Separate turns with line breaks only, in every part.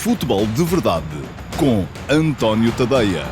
Futebol de Verdade com António Tadeia.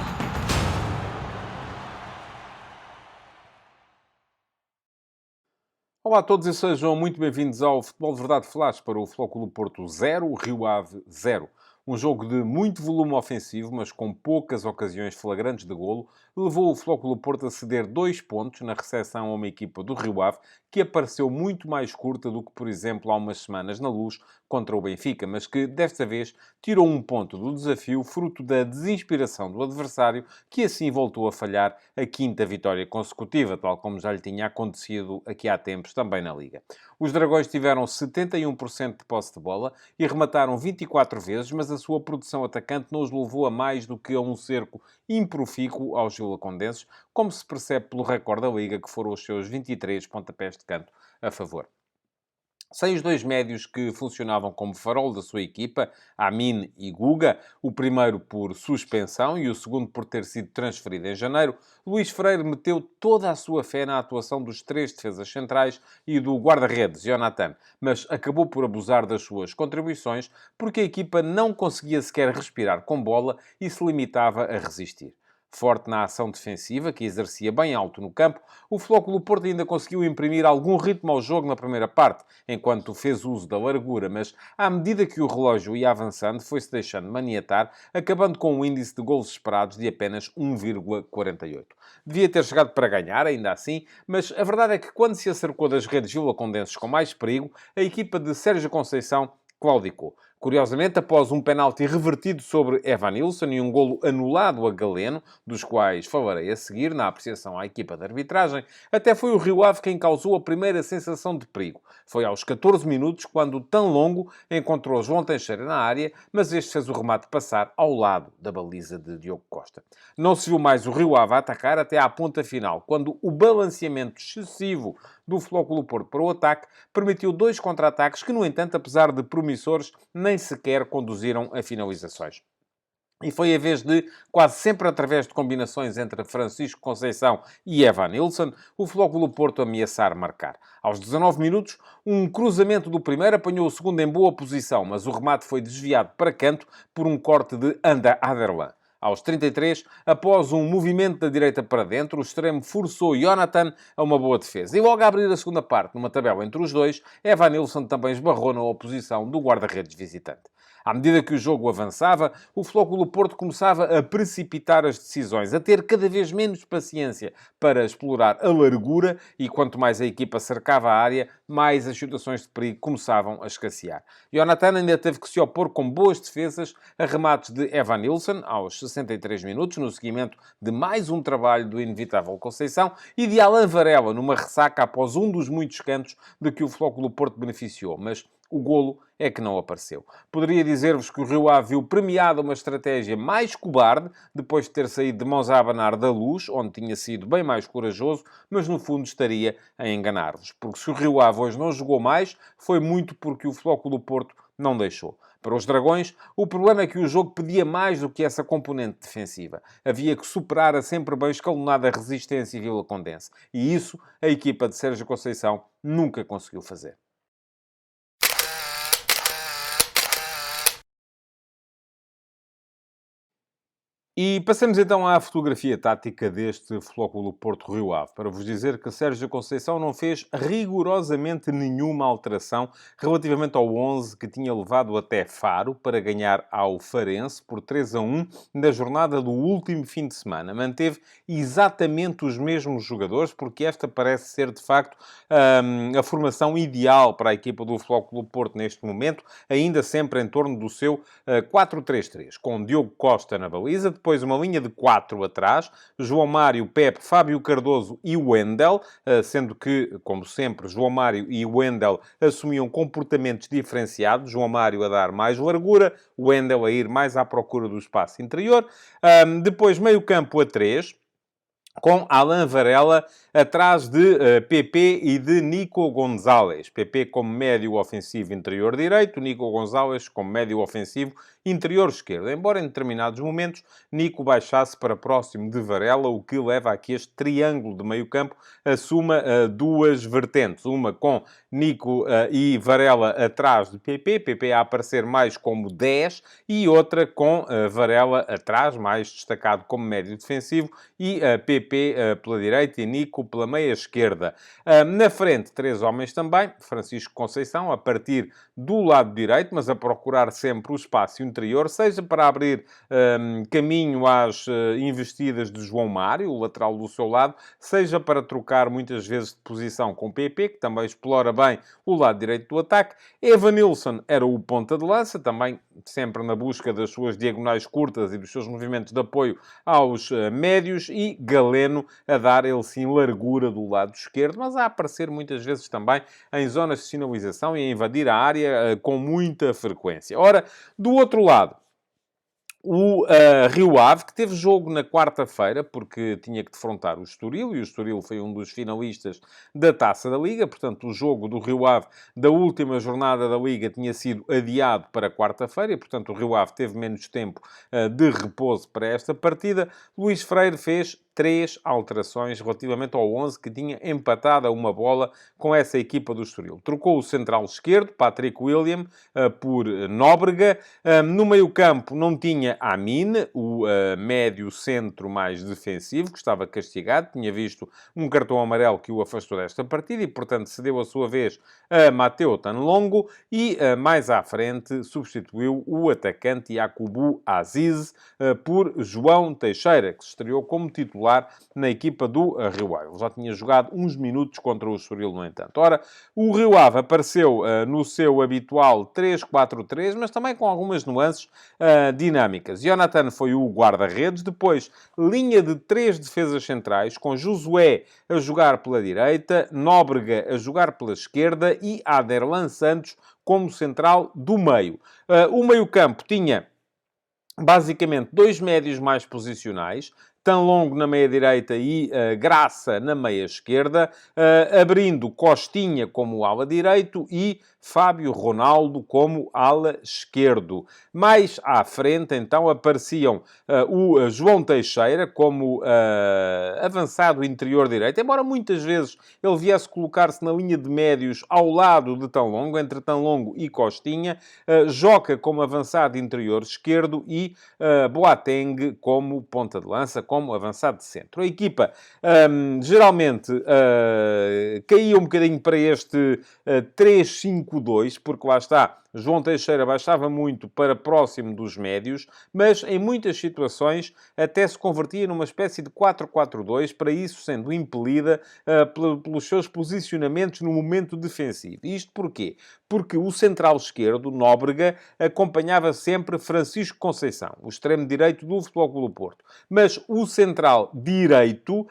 Olá a todos e sejam muito bem-vindos ao Futebol de Verdade Flash para o Futebol Clube Porto 0, Rio Ave 0. Um jogo de muito volume ofensivo, mas com poucas ocasiões flagrantes de golo, levou o Futebol Clube Porto a ceder 2 pontos na recepção a uma equipa do Rio Ave, que apareceu muito mais curta do que, por exemplo, há umas semanas na Luz contra o Benfica, mas que, desta vez, tirou um ponto do desafio, fruto da desinspiração do adversário, que assim voltou a falhar a quinta vitória consecutiva, tal como já lhe tinha acontecido aqui há tempos também na Liga. Os Dragões tiveram 71% de posse de bola e remataram 24 vezes, mas a sua produção atacante não os levou a mais do que a um cerco improfícuo aos vilacondenses, como se percebe pelo recorde da Liga, que foram os seus 23 pontapés de canto a favor. Sem os dois médios que funcionavam como farol da sua equipa, Amin e Guga, o primeiro por suspensão e o segundo por ter sido transferido em janeiro, Luís Freire meteu toda a sua fé na atuação dos três defesas centrais e do guarda-redes, Jonathan, mas acabou por abusar das suas contribuições porque a equipa não conseguia sequer respirar com bola e se limitava a resistir. Forte na ação defensiva, que exercia bem alto no campo, o Flóculo Porto ainda conseguiu imprimir algum ritmo ao jogo na primeira parte, enquanto fez uso da largura, mas à medida que o relógio ia avançando, foi-se deixando maniatar, acabando com um índice de golos esperados de apenas 1,48. Devia ter chegado para ganhar, ainda assim, mas a verdade é que quando se acercou das redes vilacondenses com mais perigo, a equipa de Sérgio Conceição claudicou. Curiosamente, após um penalti revertido sobre Evanilson e um golo anulado a Galeno, dos quais falarei a seguir na apreciação à equipa de arbitragem, até foi o Rio Ave quem causou a primeira sensação de perigo. Foi aos 14 minutos, quando o Tão Longo encontrou João Teixeira na área, mas este fez o remate passar ao lado da baliza de Diogo Costa. Não se viu mais o Rio Ave a atacar até à ponta final, quando o balanceamento excessivo do Flóculo Porto para o ataque permitiu dois contra-ataques que, no entanto, apesar de promissores, nem sequer conduziram a finalizações. E foi a vez de, quase sempre através de combinações entre Francisco Conceição e Evanilson, o Flóculo Porto ameaçar marcar. Aos 19 minutos, um cruzamento do primeiro apanhou o segundo em boa posição, mas o remate foi desviado para canto por um corte de Anda Aderlan. Aos 33, após um movimento da direita para dentro, o extremo forçou Jonathan a uma boa defesa. E logo a abrir a segunda parte, numa tabela entre os dois, Evanilson também esbarrou na oposição do guarda-redes visitante. À medida que o jogo avançava, o Flóculo Porto começava a precipitar as decisões, a ter cada vez menos paciência para explorar a largura e quanto mais a equipa cercava a área, mais as situações de perigo começavam a escassear. Jonathan ainda teve que se opor com boas defesas a remates de Evanilson aos 63 minutos, no seguimento de mais um trabalho do inevitável Conceição, e de Alan Varela numa ressaca após um dos muitos cantos de que o Flóculo Porto beneficiou, mas o golo é que não apareceu. Poderia dizer-vos que o Rio Ave viu premiada uma estratégia mais cobarde, depois de ter saído de mãos a abanar da Luz, onde tinha sido bem mais corajoso, mas no fundo estaria a enganar-vos. Porque se o Rio Ave hoje não jogou mais, foi muito porque o Flóculo Porto não deixou. Para os Dragões, o problema é que o jogo pedia mais do que essa componente defensiva. Havia que superar a sempre bem escalonada resistência vilacondense. E isso a equipa de Sérgio Conceição nunca conseguiu fazer. E passamos então à fotografia tática deste Flóculo Porto-Rio Ave, para vos dizer que Sérgio Conceição não fez rigorosamente nenhuma alteração relativamente ao 11 que tinha levado até Faro para ganhar ao Farense por 3-1 na jornada do último fim de semana. Manteve exatamente os mesmos jogadores, porque esta parece ser, de facto, a formação ideal para a equipa do Flóculo Porto neste momento, ainda sempre em torno do seu 4-3-3, com Diogo Costa na baliza, depois uma linha de 4 atrás, João Mário, Pepe, Fábio Cardoso e Wendel, sendo que, como sempre, João Mário e Wendel assumiam comportamentos diferenciados, João Mário a dar mais largura, Wendel a ir mais à procura do espaço interior. Depois meio campo a 3, com Alan Varela atrás de PP e de Nico Gonzalez. PP como médio ofensivo interior direito, Nico Gonzalez como médio ofensivo interior esquerdo. Embora em determinados momentos Nico baixasse para próximo de Varela, o que leva a que este triângulo de meio campo assuma duas vertentes. Uma com Nico e Varela atrás de PP, PP a aparecer mais como 10, e outra com Varela atrás, mais destacado como médio defensivo, e PP pela direita e Nico pela meia esquerda. Na frente, três homens também. Francisco Conceição, a partir do lado direito, mas a procurar sempre o espaço interior, seja para abrir caminho às investidas de João Mário, o lateral do seu lado, seja para trocar muitas vezes de posição com PP, que também explora bem o lado direito do ataque. Evanilson era o ponta de lança, também sempre na busca das suas diagonais curtas e dos seus movimentos de apoio aos médios, e Galeno a dar, ele sim, largura do lado esquerdo, mas a aparecer muitas vezes também em zonas de sinalização e a invadir a área com muita frequência. Ora, do outro lado, o Rio Ave, que teve jogo na quarta-feira, porque tinha que defrontar o Estoril, e o Estoril foi um dos finalistas da Taça da Liga. Portanto, o jogo do Rio Ave da última jornada da Liga tinha sido adiado para quarta-feira, e, portanto, o Rio Ave teve menos tempo de repouso para esta partida. Luís Freire fez 3 alterações relativamente ao 11 que tinha empatado a uma bola com essa equipa do Estoril. Trocou o central esquerdo, Patrick William, por Nóbrega. No meio-campo não tinha Amin, o médio centro mais defensivo, que estava castigado, tinha visto um cartão amarelo que o afastou desta partida e, portanto, cedeu a sua vez a Mateo Tanlongo, e mais à frente substituiu o atacante Yakubu Aziz por João Teixeira, que se estreou como titular na equipa do Rio Ave. Ele já tinha jogado uns minutos contra o Estoril, no entanto. Ora, o Rio Ave apareceu no seu habitual 3-4-3, mas também com algumas nuances dinâmicas. Jonathan foi o guarda-redes, depois linha de 3 defesas centrais, com Josué a jogar pela direita, Nóbrega a jogar pela esquerda e Aderlan Santos como central do meio. O meio-campo tinha basicamente 2 médios mais posicionais, Tanlongo na meia-direita e Graça na meia-esquerda, abrindo Costinha como ala direito e Fábio Ronaldo como ala esquerdo. Mais à frente, então, apareciam o João Teixeira como avançado interior direito, embora muitas vezes ele viesse colocar-se na linha de médios ao lado de Tanlongo, entre Tanlongo e Costinha, Joca como avançado interior esquerdo e Boateng como ponta de lança, como avançado de centro. A equipa geralmente caía um bocadinho para este 3-5-2, porque lá está, João Teixeira baixava muito para próximo dos médios, mas em muitas situações até se convertia numa espécie de 4-4-2, para isso sendo impelida pelos seus posicionamentos no momento defensivo. E isto porquê? Porque o central esquerdo, Nóbrega, acompanhava sempre Francisco Conceição, o extremo direito do Futebol Clube do Porto. Mas o central direito,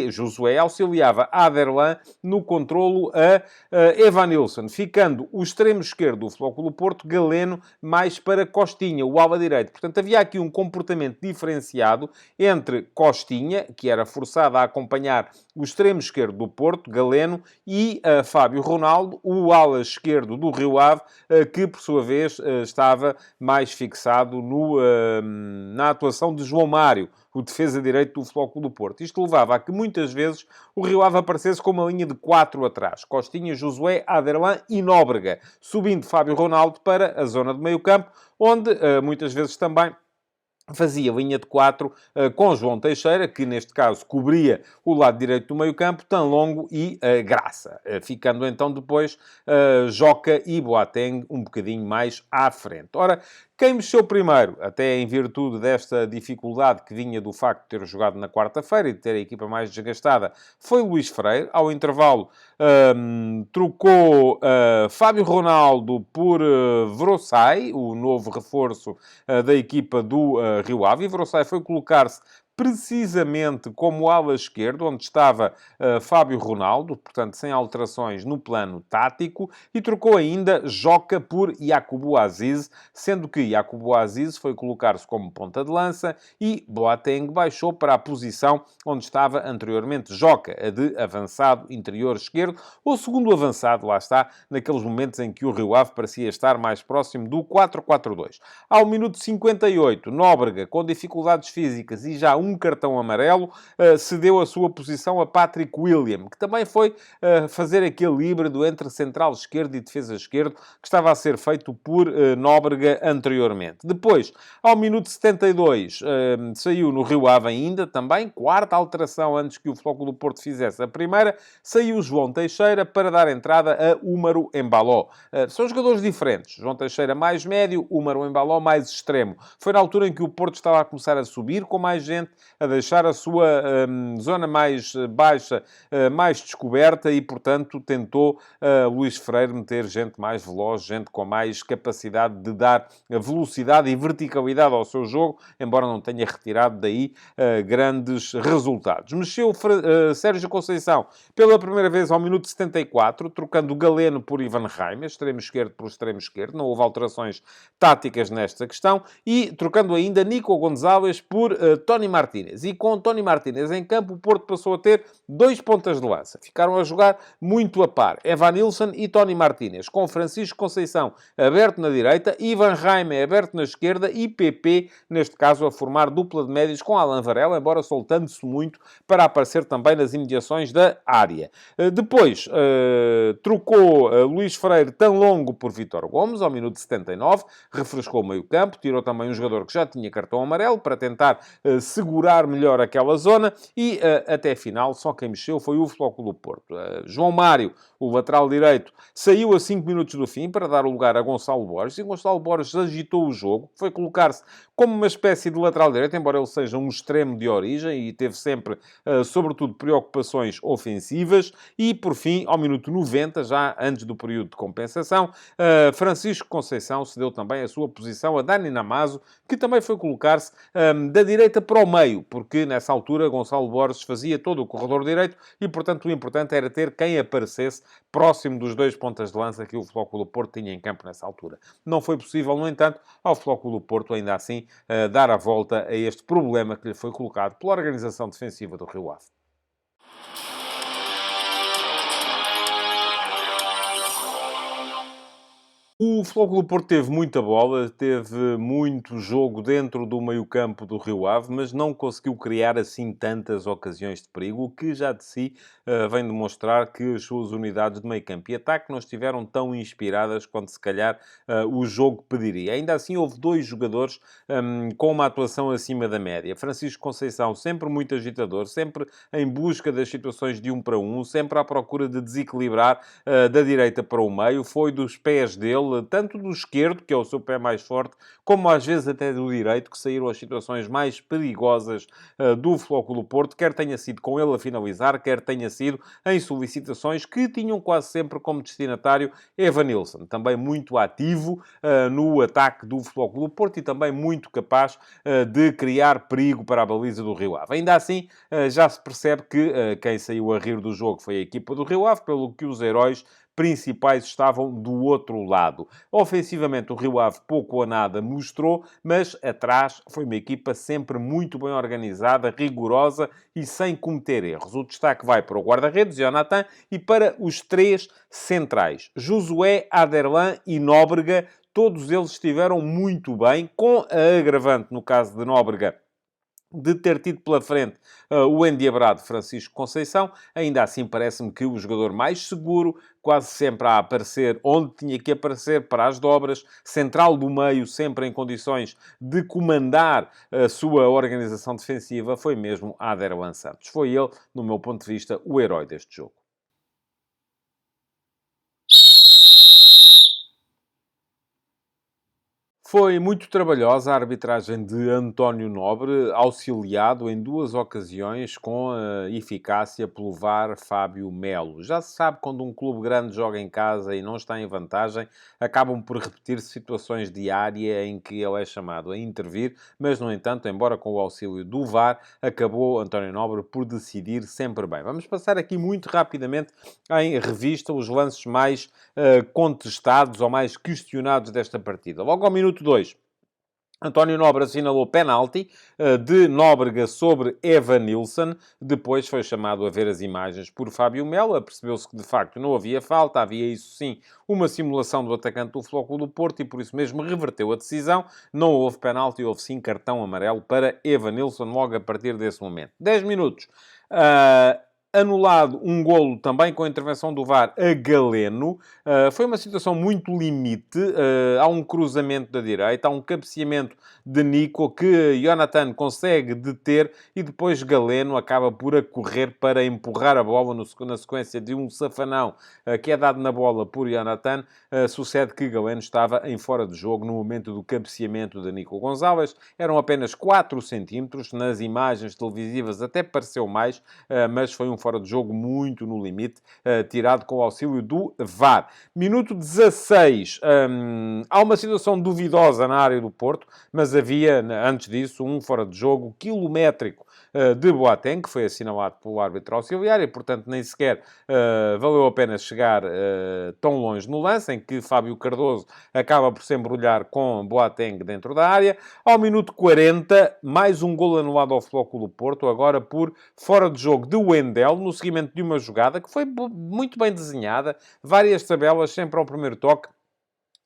Josué, auxiliava Aderlan no controlo a Evanilson, ficando o extremo esquerdo do Futebol Clube do Porto, Galeno, mais para Costinha, o ala direito. Portanto, havia aqui um comportamento diferenciado entre Costinha, que era forçado a acompanhar o extremo esquerdo do Porto, Galeno, e Fábio Ronaldo, o ala esquerdo do Rio Ave, que, por sua vez, estava mais fixado na atuação de João Mário, o defesa direito do Futebol Clube do Porto. Isto levava a que muitas vezes o Rio Ave aparecesse com uma linha de 4 atrás. Costinha, Josué, Aderlan e Nóbrega, subindo Fábio Ronaldo para a zona de meio campo, onde muitas vezes também fazia linha de 4 com João Teixeira, que neste caso cobria o lado direito do meio-campo, Tanlongo e Graça, ficando então depois Joca e Boateng um bocadinho mais à frente. Ora, quem mexeu primeiro, até em virtude desta dificuldade que vinha do facto de ter jogado na quarta-feira e de ter a equipa mais desgastada, foi Luís Freire. Ao intervalo, trocou Fábio Ronaldo por Vrossai, o novo reforço da equipa do Rio Ave. E Vrossai foi colocar-se precisamente como ala esquerdo, onde estava Fábio Ronaldo, portanto sem alterações no plano tático, e trocou ainda Joca por Yakubu Aziz, sendo que Yakubu Aziz foi colocar-se como ponta de lança e Boateng baixou para a posição onde estava anteriormente Joca, a de avançado interior esquerdo, ou segundo avançado, lá está, naqueles momentos em que o Rio Ave parecia estar mais próximo do 4-4-2. Ao minuto 58, Nóbrega, com dificuldades físicas e já um cartão amarelo, cedeu a sua posição a Patrick William, que também foi fazer aquele híbrido entre central esquerdo e defesa esquerdo, que estava a ser feito por Nóbrega anteriormente. Depois, ao minuto 72, saiu no Rio Ave ainda, também, quarta alteração antes que o Flóculo do Porto fizesse a primeira, saiu João Teixeira para dar entrada a Úmaro Embaló. São jogadores diferentes. João Teixeira mais médio, Úmaro Embaló mais extremo. Foi na altura em que o Porto estava a começar a subir com mais gente, a deixar a sua zona mais baixa, mais descoberta e, portanto, tentou Luís Freire meter gente mais veloz, gente com mais capacidade de dar velocidade e verticalidade ao seu jogo, embora não tenha retirado daí grandes resultados. Mexeu Sérgio Conceição pela primeira vez ao minuto 74, trocando Galeno por Ivan Reimer, extremo esquerdo por extremo esquerdo, não houve alterações táticas nesta questão, e trocando ainda Nico Gonzalez por Tony Martínez. E com Tony Martínez em campo, o Porto passou a ter dois pontas de lança. Ficaram a jogar muito a par. Evanilson e Tony Martínez, com Francisco Conceição aberto na direita, Ivan Reimer aberto na esquerda e PP, neste caso, a formar dupla de médios com Alan Varela, embora soltando-se muito para aparecer também nas imediações da área. Depois, trocou Luís Freire tão longo por Vítor Gomes, ao minuto 79, refrescou o meio-campo, tirou também um jogador que já tinha cartão amarelo para tentar segurar melhor aquela zona e até final só quem mexeu foi o Flóculo do Porto. João Mário, o lateral direito, saiu a 5 minutos do fim para dar o lugar a Gonçalo Borges e Gonçalo Borges agitou o jogo, foi colocar-se como uma espécie de lateral direito, embora ele seja um extremo de origem e teve sempre, sobretudo, preocupações ofensivas. E, por fim, ao minuto 90, já antes do período de compensação, Francisco Conceição cedeu também a sua posição a Dani Namazo, que também foi colocar-se da direita para o meio, porque nessa altura Gonçalo Borges fazia todo o corredor direito e, portanto, o importante era ter quem aparecesse próximo dos dois pontas de lança que o Flóculo do Porto tinha em campo nessa altura. Não foi possível, no entanto, ao Flóculo do Porto, ainda assim, dar a volta a este problema que lhe foi colocado pela organização defensiva do Rio Ave. O Flóculo do Porto teve muita bola, teve muito jogo dentro do meio-campo do Rio Ave, mas não conseguiu criar assim tantas ocasiões de perigo, o que já de si vem demonstrar que as suas unidades de meio-campo e ataque não estiveram tão inspiradas quanto se calhar o jogo pediria. Ainda assim, houve dois jogadores com uma atuação acima da média. Francisco Conceição, sempre muito agitador, sempre em busca das situações de 1 para 1, sempre à procura de desequilibrar da direita para o meio, foi dos pés dele, tanto do esquerdo, que é o seu pé mais forte, como às vezes até do direito, que saíram as situações mais perigosas do Flóculo do Porto, quer tenha sido com ele a finalizar, quer tenha sido em solicitações que tinham quase sempre como destinatário Evanilson, também muito ativo no ataque do Flóculo do Porto e também muito capaz de criar perigo para a baliza do Rio Ave. Ainda assim, já se percebe que quem saiu a rir do jogo foi a equipa do Rio Ave, pelo que os heróis principais estavam do outro lado. Ofensivamente, o Rio Ave pouco ou nada mostrou, mas atrás foi uma equipa sempre muito bem organizada, rigorosa e sem cometer erros. O destaque vai para o guarda-redes, Jonathan, e para os três centrais, Josué, Aderlan e Nóbrega. Todos eles estiveram muito bem, com a agravante, no caso de Nóbrega, de ter tido pela frente o endiabrado Francisco Conceição. Ainda assim parece-me que o jogador mais seguro, quase sempre a aparecer onde tinha que aparecer para as dobras, central do meio, sempre em condições de comandar a sua organização defensiva, foi mesmo Aderlan Santos. Foi ele, no meu ponto de vista, o herói deste jogo. Foi muito trabalhosa a arbitragem de António Nobre, auxiliado em 2 ocasiões com eficácia pelo VAR Fábio Melo. Já se sabe, quando um clube grande joga em casa e não está em vantagem, acabam por repetir situações de área em que ele é chamado a intervir, mas, no entanto, embora com o auxílio do VAR, acabou António Nobre por decidir sempre bem. Vamos passar aqui muito rapidamente em revista os lances mais contestados ou mais questionados desta partida. Logo ao minuto 2, António Nobre assinalou penalti de Nóbrega sobre Evanilson. Depois foi chamado a ver as imagens por Fábio Melo. Percebeu-se que, de facto, não havia falta. Havia, isso sim, uma simulação do atacante do Futebol Clube do Porto e, por isso mesmo, reverteu a decisão. Não houve penalti, houve sim cartão amarelo para Evanilson logo a partir desse momento. 10 minutos. Anulado um golo também com a intervenção do VAR a Galeno. Foi uma situação muito limite. Há um cruzamento da direita, há um cabeceamento de Nico que Jonathan consegue deter e depois Galeno acaba por a correr para empurrar a bola na sequência de um safanão que é dado na bola por Jonathan. Sucede que Galeno estava em fora de jogo no momento do cabeceamento de Nico Gonçalves. Eram apenas 4 centímetros. Nas imagens televisivas até pareceu mais, mas foi um fora de jogo muito no limite, tirado com o auxílio do VAR. Minuto 16, há uma situação duvidosa na área do Porto, mas havia, antes disso, um fora de jogo quilométrico de Boateng, que foi assinalado pelo árbitro auxiliar, e, portanto, nem sequer valeu a pena chegar tão longe no lance, em que Fábio Cardoso acaba por se embrulhar com Boateng dentro da área. Ao minuto 40, mais um golo anulado ao Futebol Clube do Porto, agora por fora de jogo de Wendel, no seguimento de uma jogada que foi muito bem desenhada, várias tabelas, sempre ao primeiro toque.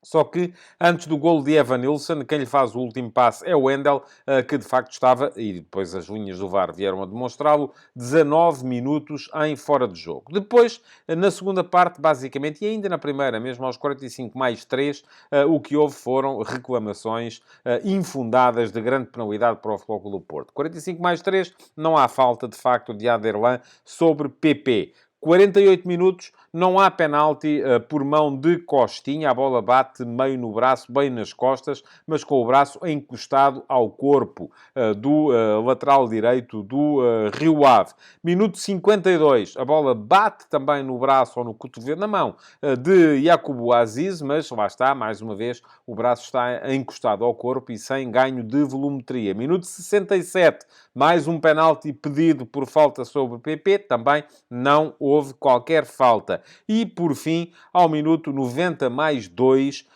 Só que, antes do golo de Evanilson, quem lhe faz o último passe é o Wendel, que de facto estava, e depois as linhas do VAR vieram a demonstrá-lo, 19 minutos em fora de jogo. Depois, na segunda parte, basicamente, e ainda na primeira, mesmo aos 45 mais 3, o que houve foram reclamações infundadas de grande penalidade para o Futebol Clube do Porto. 45 mais 3, não há falta, de facto, de Aderlan sobre PP. 48 minutos, não há penalti por mão de Costinha. A bola bate meio no braço, bem nas costas, mas com o braço encostado ao corpo do lateral direito do Rio Ave. Minuto 52, a bola bate também no braço ou no cotovelo, na mão de Yakubu Aziz, mas lá está, mais uma vez, o braço está encostado ao corpo e sem ganho de volumetria. Minuto 67, mais um penalti pedido por falta sobre o PP, também não houve qualquer falta. E, por fim, ao minuto 90 mais 2,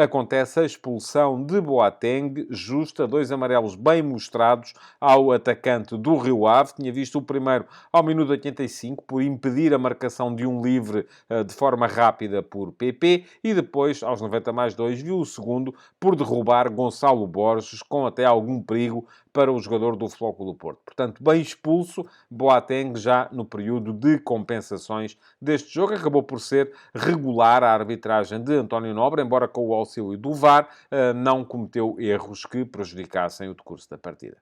acontece a expulsão de Boateng, justa, 2 amarelos bem mostrados ao atacante do Rio Ave. Tinha visto o primeiro ao minuto 85, por impedir a marcação de um livre de forma rápida por PP, e depois, aos 90 mais 2, viu o segundo por derrubar Gonçalo Borges, com até algum perigo para o jogador do Futebol Clube do Porto. Portanto, bem expulso, Boateng já no período de compensações deste jogo. Acabou por ser regular a arbitragem de António Nobre, embora com o auxílio do VAR, não cometeu erros que prejudicassem o decurso da partida.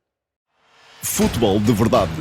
Futebol de verdade